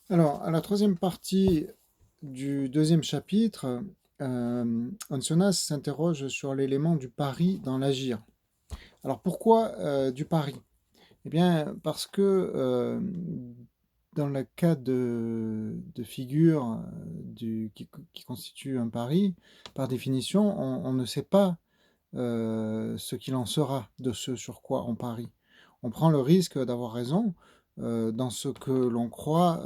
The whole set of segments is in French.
Alors, à la troisième partie du deuxième chapitre, Ancionas s'interroge sur l'élément du pari dans l'agir. Alors, pourquoi du pari? Eh bien, parce que dans le cas de figure qui constitue un pari, par définition, on ne sait pas ce qu'il en sera de ce sur quoi on parie. On prend le risque d'avoir raison dans ce que l'on croit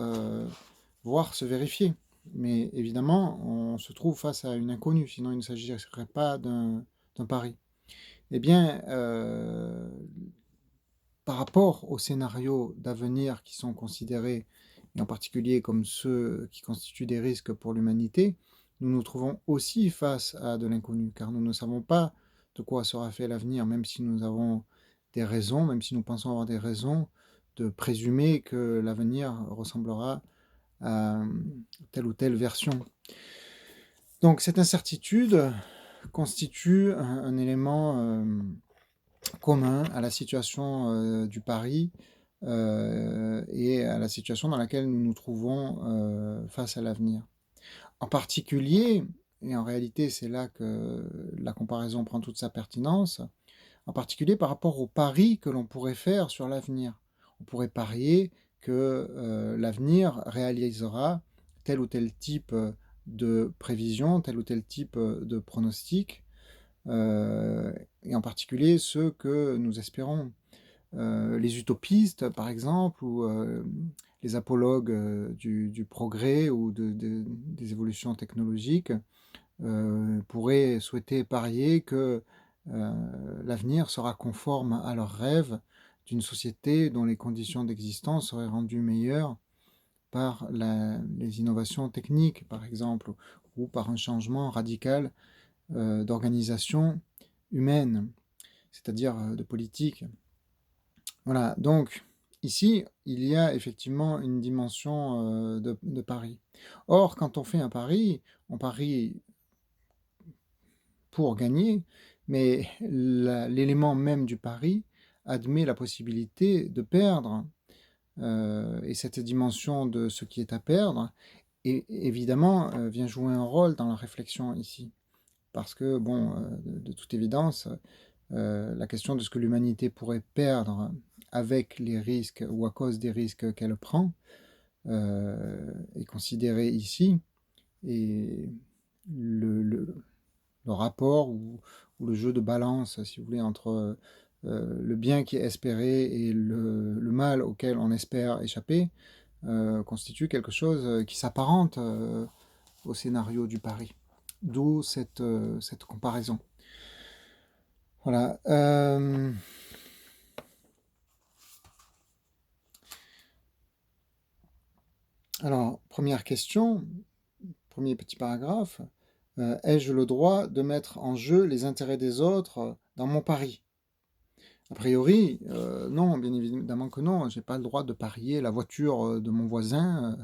voir se vérifier. Mais évidemment, on se trouve face à une inconnue, sinon il ne s'agirait pas d'un pari. Eh bien, par rapport aux scénarios d'avenir qui sont considérés, et en particulier comme ceux qui constituent des risques pour l'humanité, nous nous trouvons aussi face à de l'inconnu, car nous ne savons pas de quoi sera fait l'avenir, même si nous avons des raisons, même si nous pensons avoir des raisons de présumer que l'avenir ressemblera à telle ou telle version. Donc cette incertitude constitue un élément commun à la situation du pari et à la situation dans laquelle nous nous trouvons face à l'avenir. En particulier, et en réalité c'est là que la comparaison prend toute sa pertinence, en particulier par rapport au pari que l'on pourrait faire sur l'avenir. On pourrait parier que l'avenir réalisera tel ou tel type de prévision, tel ou tel type de pronostic, et en particulier ceux que nous espérons. Les utopistes, par exemple, ou les apologues du progrès ou des évolutions technologiques pourraient souhaiter parier que l'avenir sera conforme à leurs rêves d'une société dont les conditions d'existence seraient rendues meilleures par les innovations techniques, par exemple, ou par un changement radical d'organisation humaine, c'est-à-dire de politique. Voilà, donc ici, il y a effectivement une dimension de pari. Or, quand on fait un pari, on parie pour gagner, mais l'élément même du pari admet la possibilité de perdre, et cette dimension de ce qui est à perdre, évidemment, vient jouer un rôle dans la réflexion ici. Parce que, bon, de toute évidence, la question de ce que l'humanité pourrait perdre avec les risques ou à cause des risques qu'elle prend est considérée ici. Et le rapport ou le jeu de balance, si vous voulez, entre le bien qui est espéré et le mal auquel on espère échapper, constitue quelque chose qui s'apparente au scénario du pari. D'où cette comparaison. Voilà. Alors, première question, premier petit paragraphe. Ai-je le droit de mettre en jeu les intérêts des autres dans mon pari? A priori, non, bien évidemment que non. J'ai pas le droit de parier la voiture de mon voisin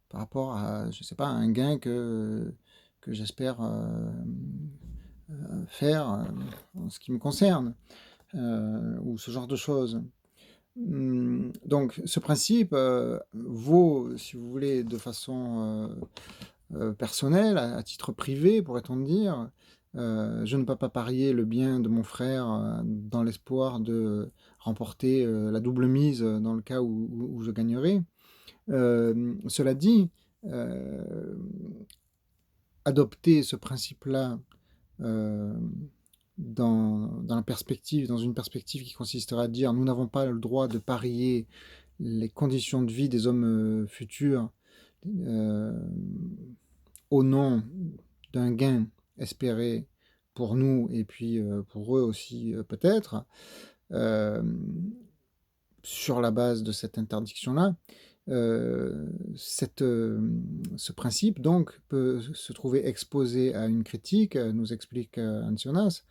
par rapport à, je sais pas, un gain que j'espère faire en ce qui me concerne, ou ce genre de choses. Donc, ce principe vaut, si vous voulez, de façon personnelle, à titre privé, pourrait-on dire. Je ne peux pas parier le bien de mon frère dans l'espoir de remporter la double mise dans le cas où je gagnerais. Cela dit, euh, adopter ce principe-là euh, dans une perspective qui consisterait à dire nous n'avons pas le droit de parier les conditions de vie des hommes futurs euh, au nom d'un gain espéré pour nous et puis pour eux aussi peut-être, euh, sur la base de cette interdiction-là, euh, cette, euh, ce principe donc peut se trouver exposé à une critique, nous explique Ancionas,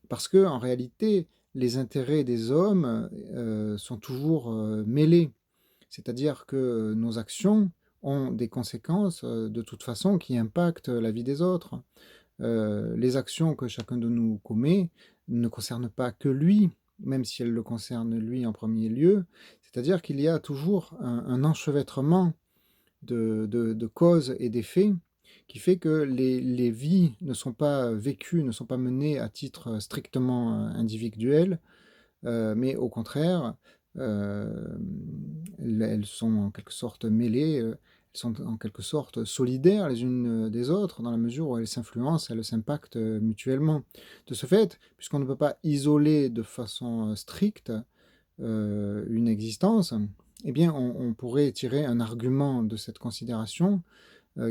parce que en réalité les intérêts des hommes sont toujours mêlés, c'est-à-dire que nos actions ont des conséquences de toute façon qui impactent la vie des autres. Les actions que chacun de nous commet ne concernent pas que lui, même si elles le concernent lui en premier lieu. C'est-à-dire qu'il y a toujours un enchevêtrement de causes et d'effets, qui fait que les vies ne sont pas vécues, ne sont pas menées à titre strictement individuel, mais au contraire, elles sont en quelque sorte mêlées, elles sont en quelque sorte solidaires les unes des autres, dans la mesure où elles s'influencent, elles s'impactent mutuellement. De ce fait, puisqu'on ne peut pas isoler de façon stricte une existence, eh bien on pourrait tirer un argument de cette considération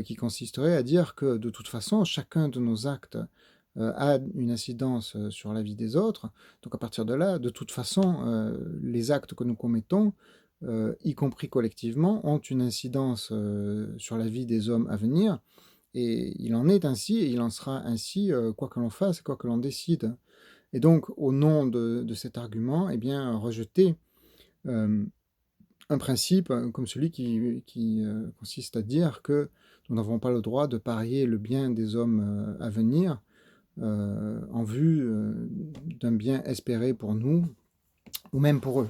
qui consisterait à dire que de toute façon, chacun de nos actes a une incidence sur la vie des autres. Donc à partir de là, de toute façon, les actes que nous commettons, y compris collectivement, ont une incidence sur la vie des hommes à venir. Et il en est ainsi, et il en sera ainsi, quoi que l'on fasse, quoi que l'on décide. Et donc, au nom de cet argument, eh bien, rejeter euh, un principe comme celui qui consiste à dire que nous n'avons pas le droit de parier le bien des hommes à venir en vue d'un bien espéré pour nous ou même pour eux.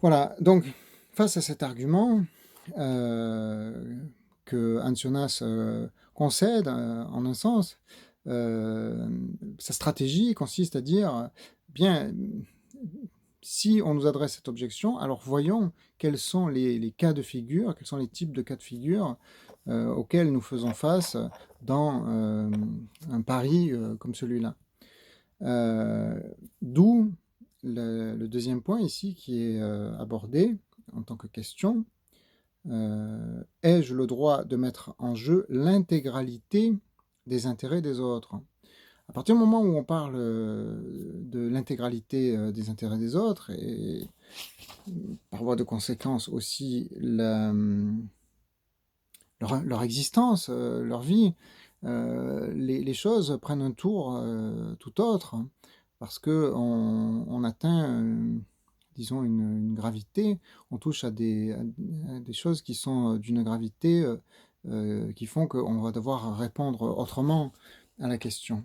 Voilà, donc face à cet argument que Ancionas concède en un sens, sa stratégie consiste à dire, bien, si on nous adresse cette objection, alors voyons quels sont les cas de figure, quels sont les types de cas de figure auxquels nous faisons face dans un pari comme celui-là. D'où le deuxième point ici qui est abordé en tant que question. Ai-je le droit de mettre en jeu l'intégralité des intérêts des autres? À partir du moment où on parle de l'intégralité des intérêts des autres, et par voie de conséquence aussi leur existence, leur vie, les choses prennent un tour tout autre, parce qu'on atteint, disons, une gravité, on touche à des choses qui sont d'une gravité qui font qu'on va devoir répondre autrement à la question.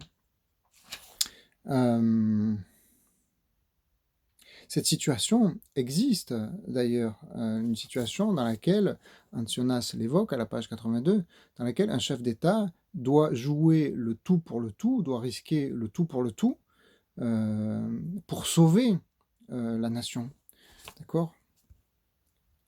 Cette situation existe d'ailleurs, une situation dans laquelle, Ancionas l'évoque à la page 82, dans laquelle un chef d'État doit jouer le tout pour le tout, doit risquer le tout pour le tout, pour sauver la nation. D'accord ?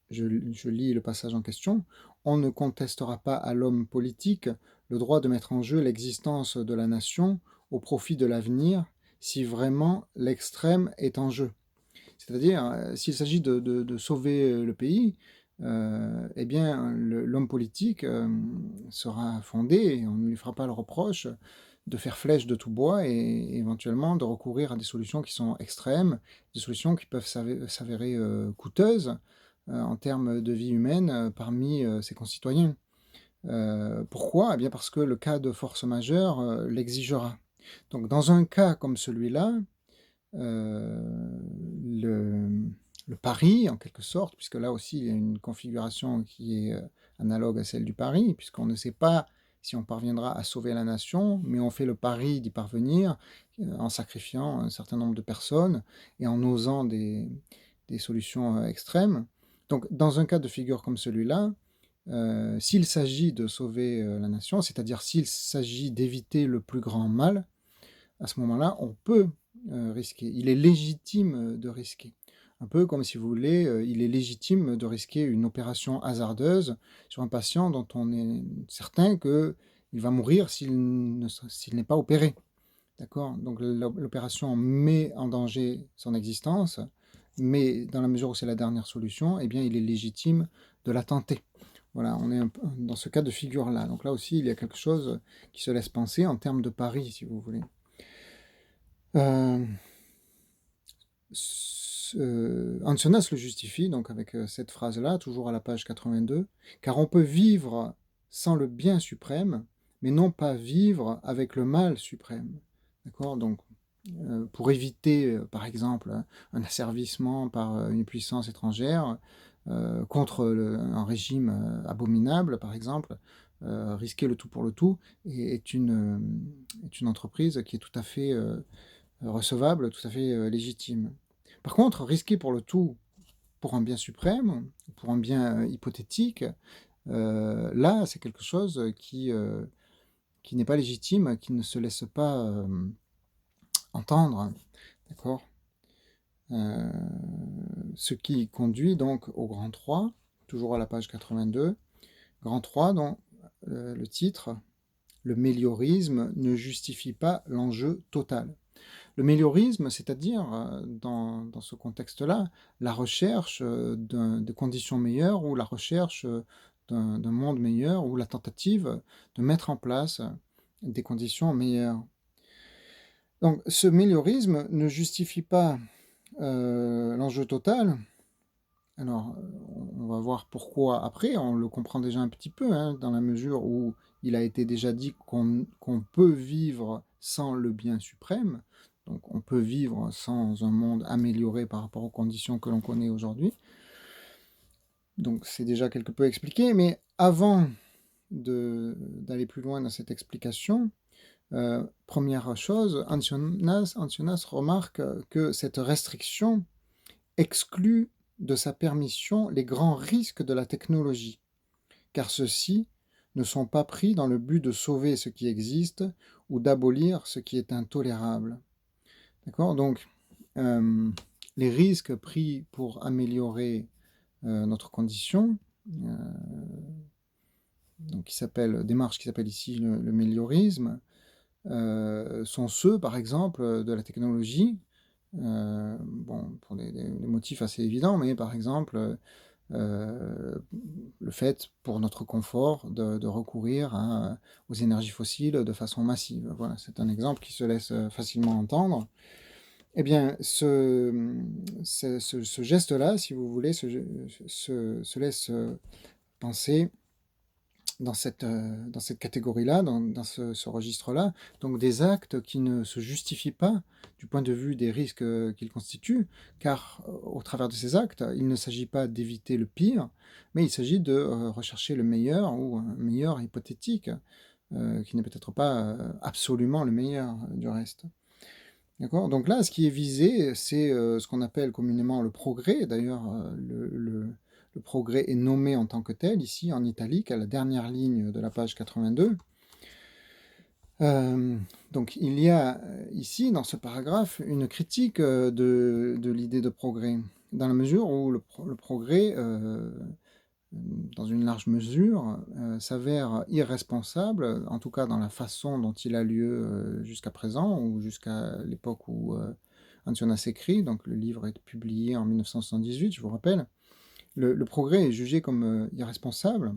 Je lis le passage en question. On ne contestera pas à l'homme politique le droit de mettre en jeu l'existence de la nation au profit de l'avenir, si vraiment l'extrême est en jeu. C'est-à-dire, s'il s'agit de sauver le pays, eh bien, l'homme politique sera fondé, et on ne lui fera pas le reproche de faire flèche de tout bois et éventuellement de recourir à des solutions qui sont extrêmes, des solutions qui peuvent s'avérer coûteuses en termes de vie humaine parmi ses concitoyens. Pourquoi? Eh bien parce que le cas de force majeure l'exigera. Donc dans un cas comme celui-là, le, le pari, en quelque sorte, puisque là aussi il y a une configuration qui est analogue à celle du pari, puisqu'on ne sait pas si on parviendra à sauver la nation, mais on fait le pari d'y parvenir en sacrifiant un certain nombre de personnes et en osant des solutions extrêmes. Donc dans un cas de figure comme celui-là, s'il s'agit de sauver la nation, c'est-à-dire s'il s'agit d'éviter le plus grand mal, à ce moment-là, on peut risquer. Il est légitime de risquer. Un peu comme si vous voulez, il est légitime de risquer une opération hasardeuse sur un patient dont on est certain qu'il va mourir s'il n'est pas opéré. D'accord? Donc l'opération met en danger son existence, mais dans la mesure où c'est la dernière solution, eh bien il est légitime de la tenter. Voilà, on est un peu dans ce cas de figure-là. Donc là aussi, il y a quelque chose qui se laisse penser en termes de pari, si vous voulez. Ancionas le justifie donc avec cette phrase-là, toujours à la page 82, car on peut vivre sans le bien suprême, mais non pas vivre avec le mal suprême. D'accord? Donc, pour éviter, par exemple, un asservissement par une puissance étrangère contre un régime abominable, par exemple, risquer le tout pour le tout est une entreprise qui est tout à fait recevable, tout à fait légitime. Par contre, risquer pour le tout, pour un bien suprême, pour un bien hypothétique, là, c'est quelque chose qui n'est pas légitime, qui ne se laisse pas entendre, d'accord? Heu, Ce qui conduit donc au grand 3, toujours à la page 82. Grand 3 dont le titre: «Le méliorisme ne justifie pas l'enjeu total». Le méliorisme, c'est-à-dire, dans ce contexte-là, la recherche, de conditions meilleures ou la recherche, d'un monde meilleur ou la tentative de mettre en place, des conditions meilleures. Donc ce méliorisme ne justifie pas, l'enjeu total. Alors, on va voir pourquoi après, on le comprend déjà un petit peu, hein, dans la mesure où il a été déjà dit qu'on peut vivre sans le bien suprême. Donc on peut vivre sans un monde amélioré par rapport aux conditions que l'on connaît aujourd'hui. Donc c'est déjà quelque peu expliqué, mais avant d'aller plus loin dans cette explication, 1re chose, Ancionas remarque, que cette restriction exclut de sa permission les grands risques de la technologie, car ceux-ci ne sont pas pris dans le but de sauver ce qui existe ou d'abolir ce qui est intolérable. D'accord? Donc, hem, les risques pris pour améliorer, notre condition, donc démarche qui s'appelle ici le méliorisme, sont ceux, par exemple, de la technologie, bon, pour des motifs assez évidents, mais par exemple, le fait, pour notre confort, de recourir aux énergies fossiles de façon massive. Voilà, c'est un exemple qui se laisse, facilement entendre. Eh bien, ce geste-là, si vous voulez, se laisse, penser dans cette catégorie-là, dans ce registre-là, donc des actes qui ne se justifient pas du point de vue des risques, qu'ils constituent, car, au travers de ces actes, il ne s'agit pas d'éviter le pire, mais il s'agit de, rechercher le meilleur ou un meilleur hypothétique, qui n'est peut-être pas, absolument le meilleur, du reste. D'accord? Donc là, ce qui est visé, c'est, ce qu'on appelle communément le progrès. D'ailleurs, le progrès est nommé en tant que tel, ici en italique, à la dernière ligne de la page 82. Donc il y a, ici, dans ce paragraphe, une critique, de l'idée de progrès. Dans la mesure où le progrès, dans une large mesure, s'avère irresponsable, en tout cas dans la façon dont il a lieu, jusqu'à présent ou jusqu'à l'époque où, Ancionas écrit. Donc le livre est publié en 1978, je vous rappelle. Le progrès est jugé comme, irresponsable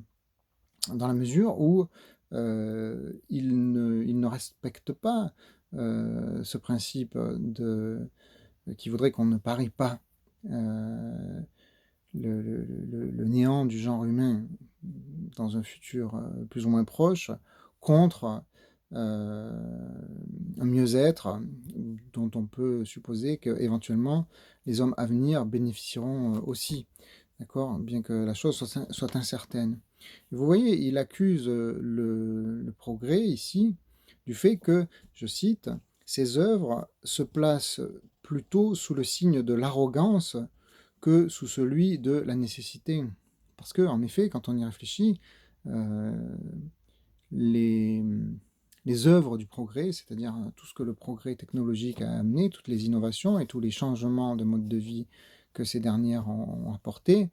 dans la mesure où, il ne respecte pas, ce principe, qui voudrait qu'on ne parie pas, heu le néant du genre humain dans un futur, plus ou moins proche, contre, un mieux-être dont on peut supposer qu'éventuellement les hommes à venir bénéficieront, aussi. D'accord? Bien que la chose soit incertaine. Vous voyez, il accuse, le progrès ici du fait que, je cite: «Ces œuvres se placent plutôt sous le signe de l'arrogance que sous celui de la nécessité». Parce que en effet, quand on y réfléchit, heu, les, les œuvres du progrès, c'est-à-dire, tout ce que le progrès technologique a amené, toutes les innovations et tous les changements de mode de vie que ces dernières ont apportés,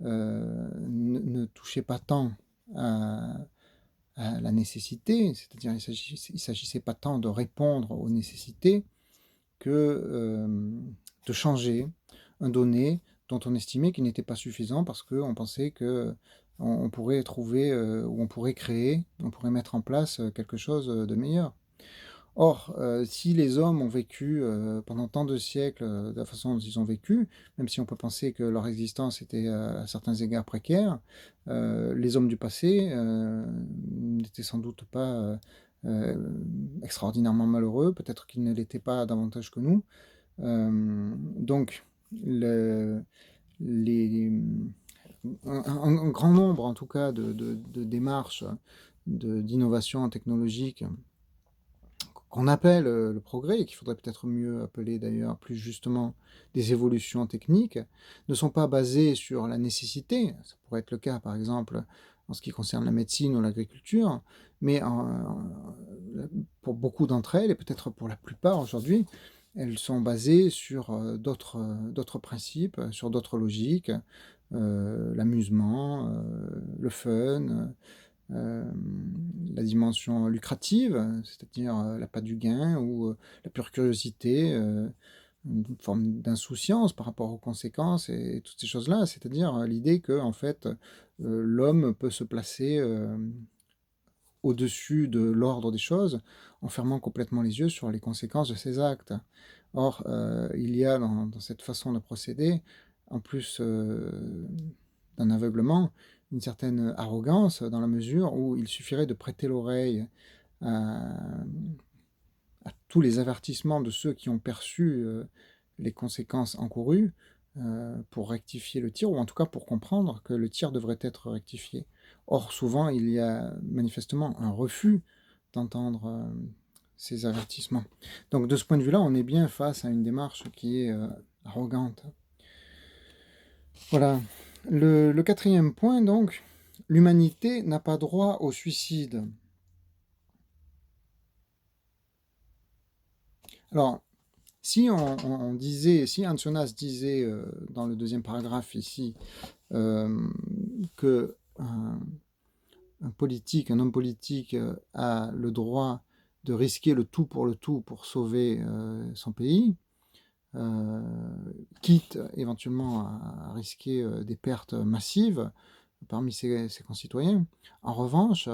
ne touchaient pas tant à la nécessité, c'est-à-dire il s'agissait pas tant de répondre aux nécessités que, de changer un donné dont on estimait qu'il n'était pas suffisant parce qu'on pensait qu'on pourrait trouver, ou on pourrait créer, on pourrait mettre en place, quelque chose, de meilleur. Or, si les hommes ont vécu, pendant tant de siècles, de la façon dont ils ont vécu, même si on peut penser que leur existence était, à certains égards précaire, les hommes du passé, n'étaient sans doute pas, extraordinairement malheureux, peut-être qu'ils ne l'étaient pas davantage que nous. Donc le les, un grand nombre en tout cas de démarches d'innovation technologique qu'on appelle, le progrès, et qu'il faudrait peut-être mieux appeler d'ailleurs plus justement des évolutions techniques, ne sont pas basées sur la nécessité. Ça pourrait être le cas par exemple en ce qui concerne la médecine ou l'agriculture, mais pour beaucoup d'entre elles et peut-être pour la plupart aujourd'hui, elles sont basées sur, d'autres principes, sur d'autres logiques, l'amusement, le fun, la dimension lucrative, c'est-à-dire, l'appât du gain ou, la pure curiosité, une forme d'insouciance par rapport aux conséquences et toutes ces choses-là. C'est-à-dire, l'idée que en fait, l'homme peut se placer, au-dessus de l'ordre des choses, en fermant complètement les yeux sur les conséquences de ses actes. Or, il y a dans cette façon de procéder, en plus, d'un aveuglement, une certaine arrogance dans la mesure où il suffirait de prêter l'oreille à tous les avertissements de ceux qui ont perçu, les conséquences encourues, pour rectifier le tir ou en tout cas pour comprendre que le tir devrait être rectifié. Or souvent, il y a manifestement un refus d'entendre, ces avertissements. Donc de ce point de vue-là, on est bien face à une démarche qui est, arrogante. Voilà. Le 4e point donc, l'humanité n'a pas droit au suicide. Alors, si Hans Jonas disait, dans le 2e paragraphe ici, que un politique, un homme politique, a le droit de risquer le tout pour sauver, son pays, heu, quitte éventuellement à risquer, des pertes massives parmi ses concitoyens. En revanche,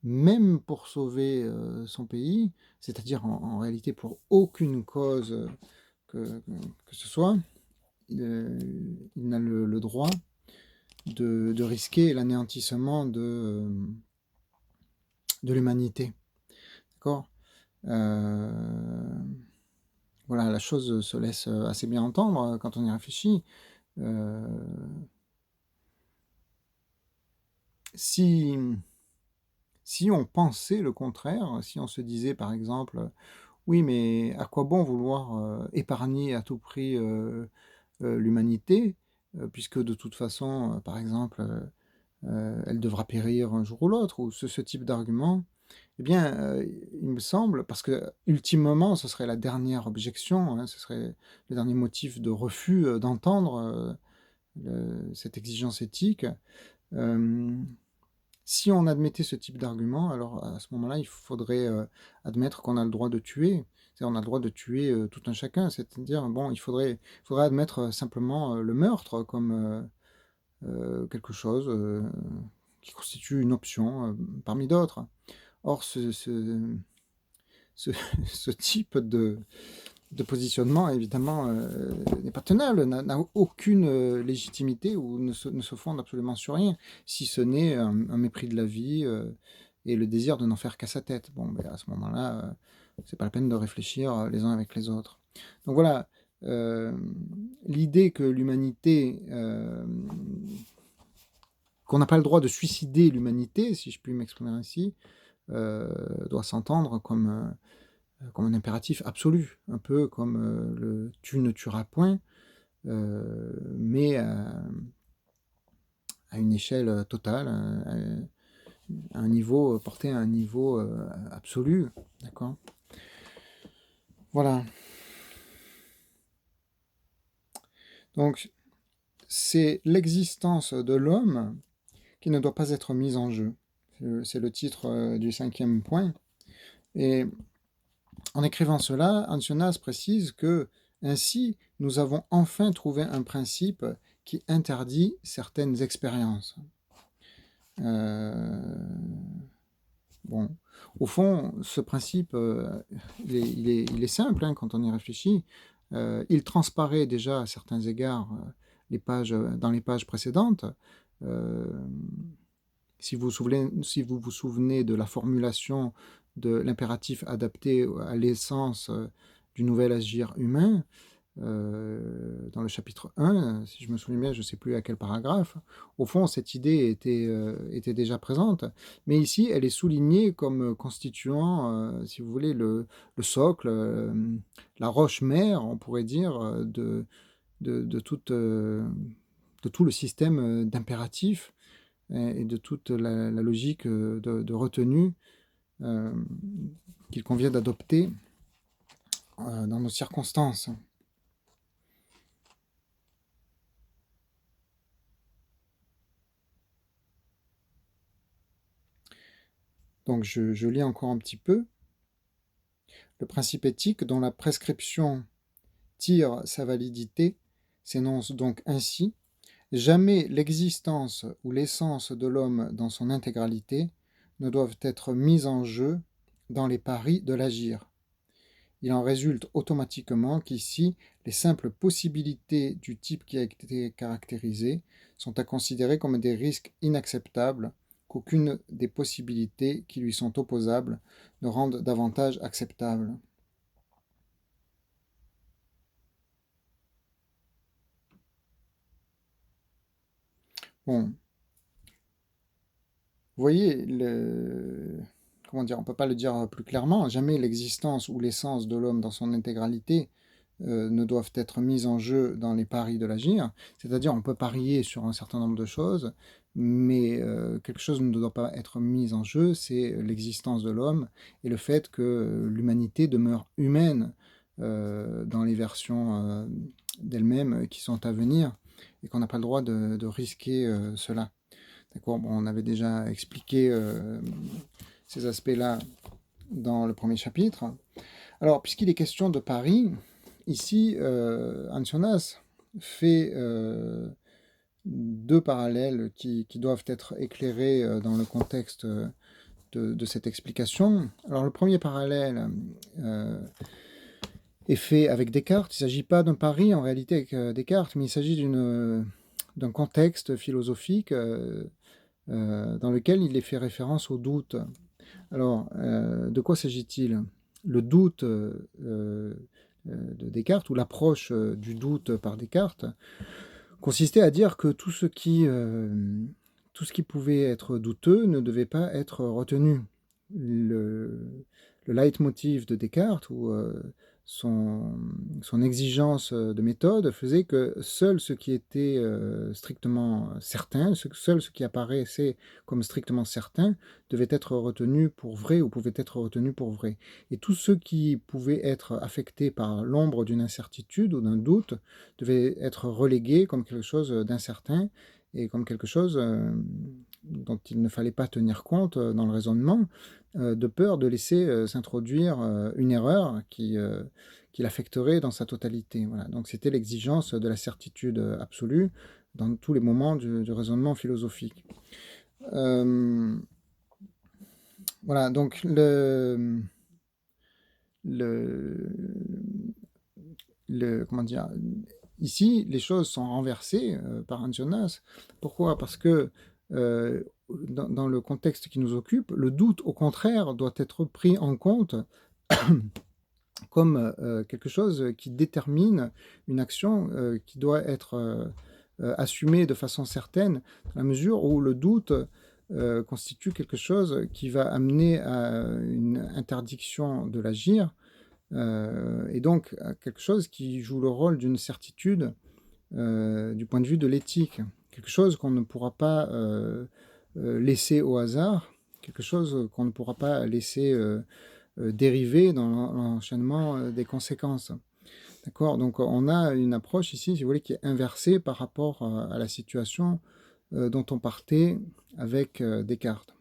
même pour sauver, son pays, c'est-à-dire en réalité pour aucune cause, que ce soit, il n'a le droit de risquer l'anéantissement de l'humanité. D'accord? Heu, voilà, la chose se laisse, assez bien entendre, quand on y réfléchit. Heu, si si on pensait le contraire, si on se disait par exemple: «Oui, mais à quoi bon vouloir, épargner à tout prix, l'humanité, puisque de toute façon, par exemple, elle devra périr un jour ou l'autre», ou ce type d'argument. Eh bien, il me semble parce que ultimement, ce serait la dernière objection, hein, ce serait le dernier motif de refus, d'entendre, cette exigence éthique. Hem, Si on admettait ce type d'argument, alors à ce moment-là, il faudrait, admettre qu'on a le droit de tuer. C'est-à-dire on a le droit de tuer, tout un chacun. C'est-à-dire, bon, il faudrait admettre, simplement, le meurtre comme, quelque chose, qui constitue une option, parmi d'autres. Or ce ce type de positionnement évidemment, n'est pas tenable, n'a aucune, légitimité ou ne se fonde absolument sur rien, si ce n'est un mépris de la vie, et le désir de n'en faire qu'à sa tête. Bon, beh, à ce moment-là, c'est pas la peine de réfléchir, les uns avec les autres. Donc voilà, l'idée que l'humanité, qu'on n'a pas le droit de suicider l'humanité, si je puis m'exprimer ainsi, doit s'entendre comme un impératif absolu, un peu comme, le «tu ne tueras point», mais à une échelle, totale, à un niveau, porté à un niveau, absolu, d'accord? Voilà, donc c'est l'existence de l'homme qui ne doit pas être mise en jeu. C'est le titre, du 5e point, et en écrivant cela, Ancionas précise que ainsi, nous avons enfin trouvé un principe qui interdit certaines expériences. Bon, au fond, ce principe, il est simple, hein, quand on y réfléchit. Il transparaît déjà à certains égards, dans les pages précédentes. Hem, si vous vous souvenez de la formulation de l'impératif adapté à l'essence, du nouvel agir humain, dans le chapitre 1, si je me souviens bien, je ne sais plus à quel paragraphe, au fond, cette idée était déjà présente, mais ici, elle est soulignée comme constituant, si vous voulez, le socle, la roche mère, on pourrait dire, de toute, de tout le système d'impératifs et de toute la logique de retenue euh, qu'il convient d'adopter dans nos circonstances. Donc je lis encore un petit peu. Le principe éthique dont la prescription tire sa validité s'énonce donc ainsi: jamais l'existence ou l'essence de l'homme dans son intégralité ne doivent être mises en jeu dans les paris de l'agir. Il en résulte automatiquement qu'ici, les simples possibilités du type qui a été caractérisé sont à considérer comme des risques inacceptables qu'aucune des possibilités qui lui sont opposables ne rende davantage acceptable. Bon, vous voyez, comment dire, on ne peut pas le dire plus clairement, jamais l'existence ou l'essence de l'homme dans son intégralité ne doivent être mises en jeu dans les paris de l'agir. C'est-à-dire, on peut parier sur un certain nombre de choses, mais quelque chose ne doit pas être mis en jeu, c'est l'existence de l'homme et le fait que l'humanité demeure humaine dans les versions d'elle-même qui sont à venir et qu'on n'a pas le droit de risquer cela. D'accord, bon, on avait déjà expliqué ces aspects-là dans le premier chapitre. Alors, puisqu'il est question de Paris, ici, Ancionas fait deux parallèles qui doivent être éclairés dans le contexte de cette explication. Alors, le premier parallèle euh, est fait avec Descartes. Il ne s'agit pas d'un pari en réalité avec Descartes, mais il s'agit d'un contexte philosophique dans lequel il est fait référence au doute. Alors, de quoi s'agit-il? Le doute de Descartes, ou l'approche du doute par Descartes, consistait à dire que tout ce qui pouvait être douteux ne devait pas être retenu. Le leitmotiv de Descartes, ou son, son exigence de méthode, faisait que seul ce qui était strictement certain, seul ce qui apparaissait comme strictement certain, devait être retenu pour vrai ou pouvait être retenu pour vrai. Et tout ce qui pouvait être affecté par l'ombre d'une incertitude ou d'un doute devait être relégué comme quelque chose d'incertain et comme quelque chose dont il ne fallait pas tenir compte dans le raisonnement, de peur de laisser s'introduire une erreur qui l'affecterait dans sa totalité. Voilà. Donc c'était l'exigence de la certitude absolue dans tous les moments du raisonnement philosophique. Voilà, donc le, comment dire, ici, les choses sont renversées par Anjonas. Pourquoi? Parce que dans le contexte qui nous occupe, le doute, au contraire, doit être pris en compte comme quelque chose qui détermine une action qui doit être assumée de façon certaine, dans la mesure où le doute constitue quelque chose qui va amener à une interdiction de l'agir, et donc quelque chose qui joue le rôle d'une certitude du point de vue de l'éthique, quelque chose qu'on ne pourra pas laisser au hasard, quelque chose qu'on ne pourra pas laisser dériver dans l'enchaînement des conséquences. D'accord? Donc on a une approche ici, si vous voulez, qui est inversée par rapport à la situation dont on partait avec Descartes.